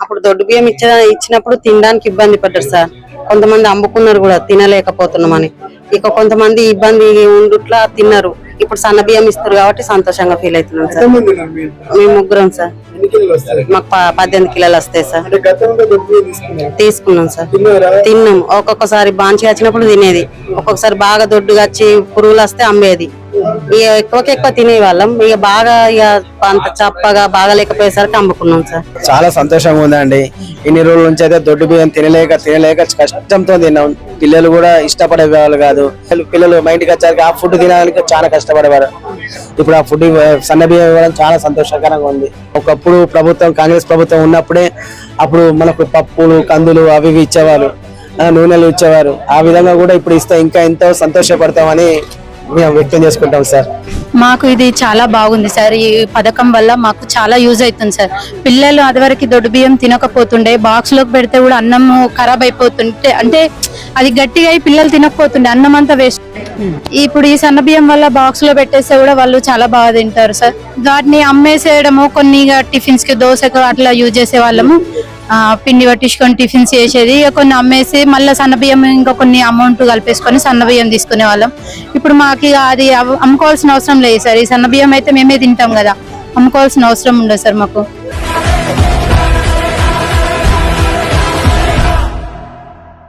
అప్పుడు దొడ్డు బియ్యం ఇచ్చినప్పుడు తినడానికి ఇబ్బంది పడ్డారు సార్. కొంతమంది అమ్ముకున్నారు కూడా తినలేకపోతున్నామని. ఇక కొంతమంది ఇబ్బంది ఉండుట్లా తిన్నారు. ఇప్పుడు సన్న బియ్యం ఇస్తారు కాబట్టి సంతోషంగా ఫీల్ అవుతున్నాం సార్. మేము ముగ్గురం సార్. మాకు 18 కిలోలు వస్తాయి సార్. తీసుకున్నాం సార్. తిన్నాం. ఒక్కొక్కసారి బాంచి వచ్చినప్పుడు తినేది, ఒక్కొక్కసారి బాగా దొడ్డుగా వచ్చి పురుగులు వస్తే అమ్మేది. ఇక ఎక్కువ తినే వాళ్ళం. ఇక బాగా అంత చప్పగా బాగా లేకపోయేసరికి అమ్ముకున్నాం సార్. చాలా సంతోషంగా ఉందండి. ఇన్ని రోజుల నుంచి అయితే దొడ్డు బియ్యం తినలేక కష్టంతో తిన్నాం. పిల్లలు కూడా ఇష్టపడే వాళ్ళు కాదు. పిల్లలు మా ఇంటికి వచ్చాక ఆ ఫుడ్ తినడానికి చాలా కష్టపడేవారు. ఇప్పుడు ఆ ఫుడ్ సన్న బియ్యం ఇవ్వడం చాలా సంతోషకరంగా ఉంది. ఒకప్పుడు కాంగ్రెస్ ప్రభుత్వం ఉన్నప్పుడే అప్పుడు మనకు పప్పులు కందులు అవి ఇచ్చేవారు, నూనెలు ఇచ్చేవారు. ఆ విధంగా కూడా ఇప్పుడు ఇస్తే ఇంకా ఎంతో సంతోషపడతామని మేము వ్యక్తం చేసుకుంటాం సార్. మాకు ఇది చాలా బాగుంది సార్. ఈ పథకం వల్ల మాకు చాలా యూజ్ అవుతుంది సార్. పిల్లలు అదివరకు దొడ్డు బియ్యం తినకపోతుండే, బాక్స్ లోకి పెడితే కూడా అన్నం ఖరాబ్ అయిపోతుంటే, అంటే అది గట్టిగా అయి పిల్లలు తినకపోతుండే, అన్నం అంతా వేస్ట్. ఇప్పుడు ఈ సన్న బియ్యం వల్ల బాక్స్ లో పెట్టేస్తే కూడా వాళ్ళు చాలా బాగా తింటారు సార్. వాటిని అమ్మేసేయడము, కొన్ని టిఫిన్స్ కి దోశకు అట్లా యూజ్ చేసే వాళ్ళము. పిండి పట్టించుకొని టిఫిన్స్ చేసేది, ఇక కొన్ని అమ్మేసి మళ్ళీ సన్న బియ్యం ఇంకా కొన్ని అమౌంట్ కలిపేసుకొని సన్న బియ్యం తీసుకునే వాళ్ళం. ఇప్పుడు మాకు అది అమ్ముకోవాల్సిన అవసరం లేదు సార్. ఈ సన్న బియ్యం అయితే మేమే తింటాం కదా, అమ్ముకోవాల్సిన అవసరం ఉండదు సార్ మాకు.